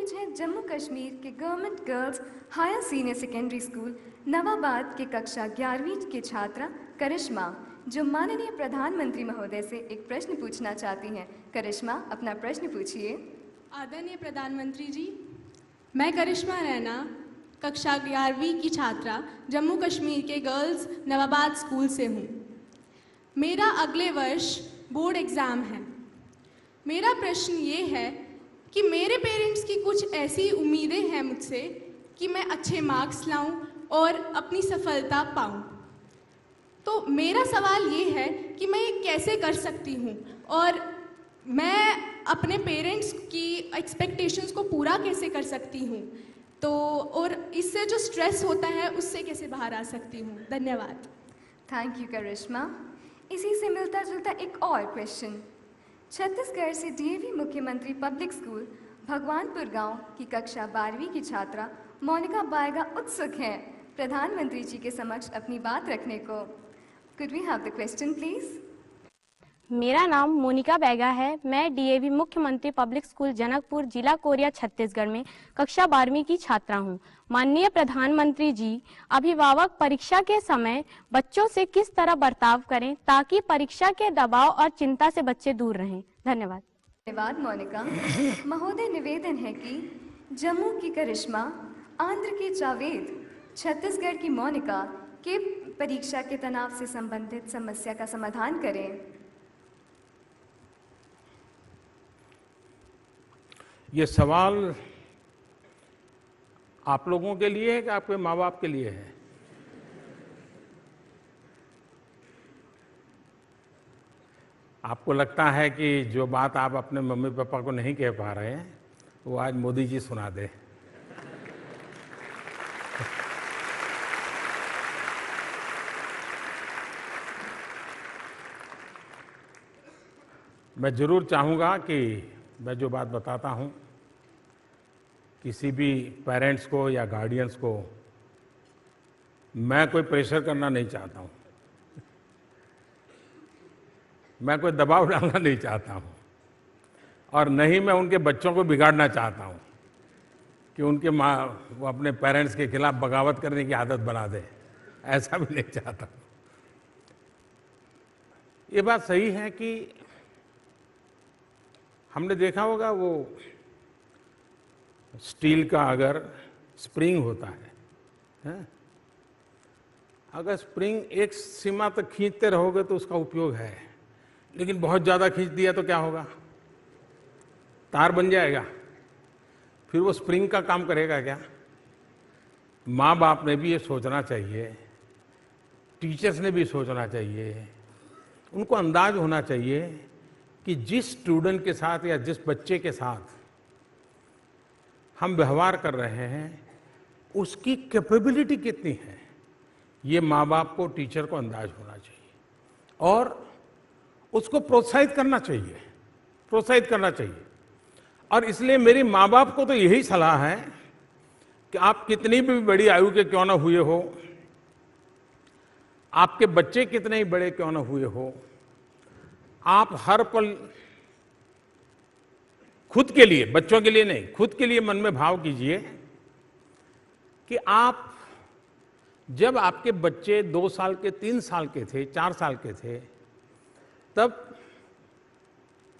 बीच है जम्मू कश्मीर के government girls higher senior secondary school Nawabad के कक्षा 11वीं की छात्रा करिश्मा, जो माननीय प्रधानमंत्री महोदय से एक प्रश्न पूछना चाहती हैं। करिश्मा, अपना प्रश्न पूछिए। आदरणीय प्रधानमंत्री जी, मैं करिश्मा रैना कक्षा 11वीं की छात्रा जम्मू कश्मीर के गर्ल्स नवाबाद स्कूल से हूँ। मेरा अगले वर्ष बोर्ड एग्ज़ाम है। मेरा प्रश्न ये है कि मेरे पेरेंट्स की कुछ ऐसी उम्मीदें हैं मुझसे कि मैं अच्छे मार्क्स लाऊं और अपनी सफलता पाऊं। तो मेरा सवाल ये है कि मैं ये कैसे कर सकती हूँ और मैं अपने पेरेंट्स की एक्सपेक्टेशंस को पूरा कैसे कर सकती हूँ, तो और इससे जो स्ट्रेस होता है उससे कैसे बाहर आ सकती हूँ। धन्यवाद। थैंक यू करिश्मा। इसी से मिलता जुलता एक और क्वेश्चन। छत्तीसगढ़ से डीएवी मुख्यमंत्री पब्लिक स्कूल भगवानपुर गांव की कक्षा 12वीं की छात्रा मोनिका बायगा उत्सुक हैं प्रधानमंत्री जी के समक्ष अपनी बात रखने को। Could we have the question please? मेरा नाम मोनिका बैगा है। मैं डीएवी मुख्यमंत्री पब्लिक स्कूल जनकपुर, जिला कोरिया, छत्तीसगढ़ में कक्षा 12वीं की छात्रा हूं। माननीय प्रधानमंत्री जी, अभिभावक परीक्षा के समय बच्चों से किस तरह बर्ताव करें ताकि परीक्षा के दबाव और चिंता से बच्चे दूर रहें? धन्यवाद। धन्यवाद मोनिका महोदय। निवेदन है कि जम्मू की करिश्मा, आंध्र की जावेद, छत्तीसगढ़ की मोनिका के परीक्षा के तनाव से संबंधित समस्या का समाधान करें। ये सवाल आप लोगों के लिए है कि आपके माँ बाप के लिए है? आपको लगता है कि जो बात आप अपने मम्मी पापा को नहीं कह पा रहे हैं वो आज मोदी जी सुना दे। मैं जरूर चाहूँगा कि मैं जो बात बताता हूँ किसी भी पेरेंट्स को या गार्डियंस को मैं कोई प्रेशर करना नहीं चाहता हूँ, मैं कोई दबाव डालना नहीं चाहता हूँ और नहीं मैं उनके बच्चों को बिगाड़ना चाहता हूँ कि उनके माँ वो अपने पेरेंट्स के खिलाफ बगावत करने की आदत बना दे, ऐसा भी नहीं चाहता। ये बात सही है कि हमने देखा होगा वो स्टील का अगर स्प्रिंग होता है, अगर स्प्रिंग एक सीमा तक खींचते रहोगे तो उसका उपयोग है, लेकिन बहुत ज़्यादा खींच दिया तो क्या होगा? तार बन जाएगा, फिर वो स्प्रिंग का काम करेगा क्या? माँ बाप ने भी ये सोचना चाहिए, टीचर्स ने भी सोचना चाहिए, उनको अंदाज होना चाहिए कि जिस स्टूडेंट के साथ या जिस बच्चे के साथ हम व्यवहार कर रहे हैं उसकी कैपेबिलिटी कितनी है, ये माँ बाप को, टीचर को अंदाज होना चाहिए और उसको प्रोत्साहित करना चाहिए, प्रोत्साहित करना चाहिए। और इसलिए मेरी माँ बाप को तो यही सलाह है कि आप कितनी भी बड़ी आयु के क्यों ना हुए हो, आपके बच्चे कितने ही बड़े क्यों ना हुए हो, आप हर पल खुद के लिए, बच्चों के लिए नहीं, खुद के लिए मन में भाव कीजिए कि आप जब आपके बच्चे 2 साल के, 3 साल के थे, 4 साल के थे, तब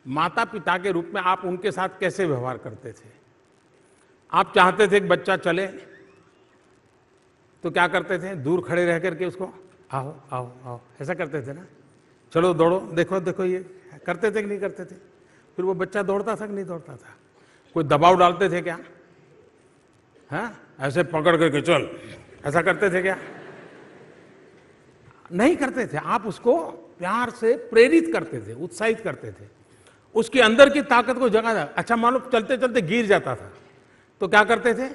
माता पिता के रूप में आप उनके साथ कैसे व्यवहार करते थे? आप चाहते थे कि बच्चा चले तो क्या करते थे? दूर खड़े रह करके उसको आओ आओ आओ ऐसा करते थे ना, चलो दौड़ो, देखो देखो, ये करते थे कि नहीं करते थे? फिर वो बच्चा दौड़ता था कि नहीं दौड़ता था? कोई दबाव डालते थे क्या? हाँ, ऐसे पकड़ करके चल, ऐसा करते थे क्या? नहीं करते थे। आप उसको प्यार से प्रेरित करते थे, उत्साहित करते थे, उसके अंदर की ताकत को जगाया। अच्छा, मान लो चलते चलते गिर जाता था तो क्या करते थे?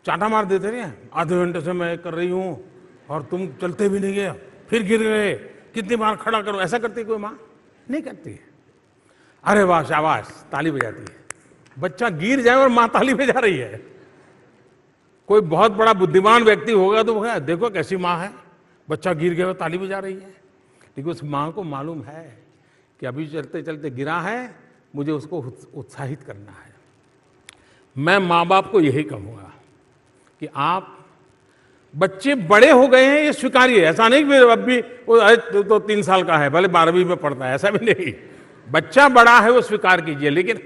चांटा मार देते थे, आधे घंटे से मैं कर रही हूं और तुम चलते भी नहीं गए, फिर गिर गए, कितनी बार खड़ा करो? ऐसा करती कोई माँ? नहीं करती है। अरे वाह, शाबाश, ताली बजाती है। बच्चा गिर जाए और माँ ताली बजा रही है। कोई बहुत बड़ा बुद्धिमान व्यक्ति होगा तो वो देखो कैसी माँ है, बच्चा गिर गया और ताली बजा रही है। लेकिन उस माँ को मालूम है कि अभी चलते चलते गिरा है, मुझे उसको उत्साहित करना है। मैं माँ बाप को यही कहूँगा कि आप बच्चे बड़े हो गए हैं ये स्वीकारिए। ऐसा नहीं कि अब भी वो तो 3 साल का है, भले 12वीं में पढ़ता है, ऐसा भी नहीं। बच्चा बड़ा है वो स्वीकार कीजिए, लेकिन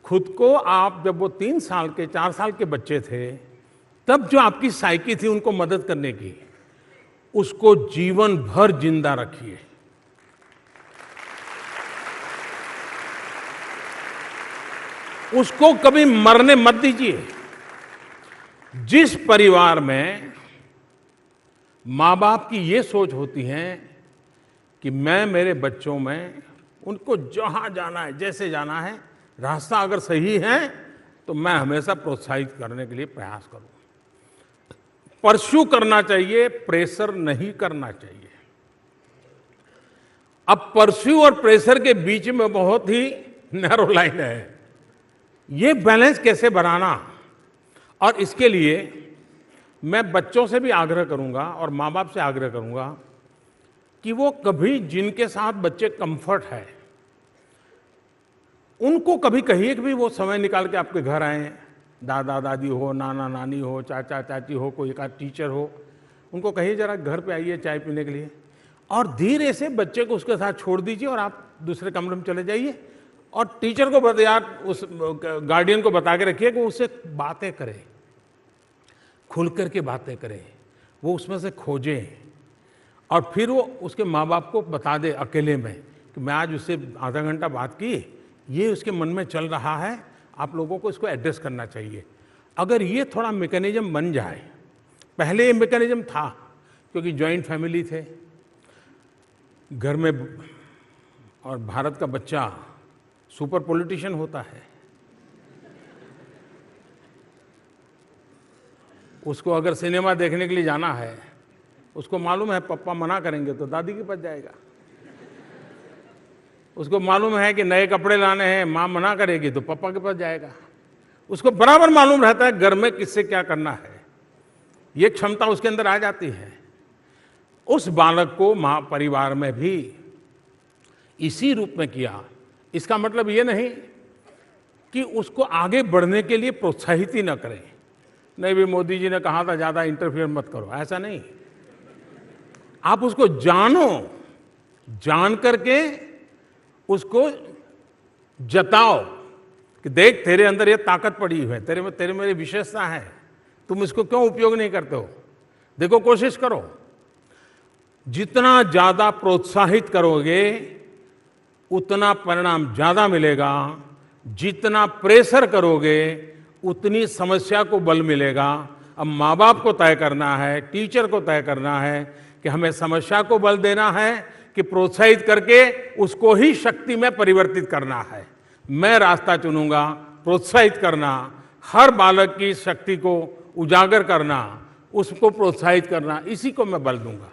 खुद को आप जब वो 3 साल के 4 साल के बच्चे थे तब जो आपकी साइकी थी उनको मदद करने की, उसको जीवन भर जिंदा रखिए। उसको कभी मरने मत दीजिए। जिस परिवार में माँ बाप की ये सोच होती है कि मैं मेरे बच्चों में उनको जहाँ जाना है, जैसे जाना है, रास्ता अगर सही है तो मैं हमेशा प्रोत्साहित करने के लिए प्रयास करूँ। परस्यू करना चाहिए, प्रेशर नहीं करना चाहिए। अब परस्यू और प्रेशर के बीच में बहुत ही नैरो लाइन है। ये बैलेंस कैसे बनाना, और इसके लिए मैं बच्चों से भी आग्रह करूंगा और माँ बाप से आग्रह करूंगा कि वो कभी जिनके साथ बच्चे कंफर्ट है उनको कभी कहिए कि भी वो समय निकाल के आपके घर आए। दादा दादी हो, नाना नानी हो, चाचा चाची हो, कोई एक टीचर हो, उनको कहिए जरा घर पे आइए चाय पीने के लिए, और धीरे से बच्चे को उसके साथ छोड़ दीजिए और आप दूसरे कमरे में चले जाइए। और टीचर को यार उस गार्डियन को बता के रखिए कि वो उससे बातें करे, खुल करके बातें करे, वो उसमें से खोजे, और फिर वो उसके माँ बाप को बता दे अकेले में कि मैं आज उससे आधा घंटा बात की, ये उसके मन में चल रहा है, आप लोगों को इसको एड्रेस करना चाहिए। अगर ये थोड़ा मैकेनिज्म बन जाए, पहले ये मैकेनिज्म था क्योंकि जॉइंट फैमिली थे घर में, और भारत का बच्चा सुपर पॉलिटिशियन होता है, उसको अगर सिनेमा देखने के लिए जाना है, उसको मालूम है पापा मना करेंगे तो दादी के पास जाएगा। उसको मालूम है कि नए कपड़े लाने हैं, माँ मना करेगी तो पापा के पास जाएगा। उसको बराबर मालूम रहता है घर में किससे क्या करना है। ये क्षमता उसके अंदर आ जाती है। उस बालक को माँ परिवार में भी इसी रूप में किया। इसका मतलब ये नहीं कि उसको आगे बढ़ने के लिए प्रोत्साहित ही न करें। नहीं भी मोदी जी ने कहा था ज़्यादा इंटरफियर मत करो, ऐसा नहीं। आप उसको जानो, जान करके उसको जताओ कि देख तेरे अंदर ये ताकत पड़ी है, तेरे मेरी विशेषता है, तुम इसको क्यों उपयोग नहीं करते हो, देखो कोशिश करो। जितना ज़्यादा प्रोत्साहित करोगे उतना परिणाम ज़्यादा मिलेगा। जितना प्रेशर करोगे उतनी समस्या को बल मिलेगा। अब माँ बाप को तय करना है, टीचर को तय करना है कि हमें समस्या को बल देना है कि प्रोत्साहित करके उसको ही शक्ति में परिवर्तित करना है। मैं रास्ता चुनूंगा प्रोत्साहित करना, हर बालक की शक्ति को उजागर करना, उसको प्रोत्साहित करना, इसी को मैं बल दूंगा।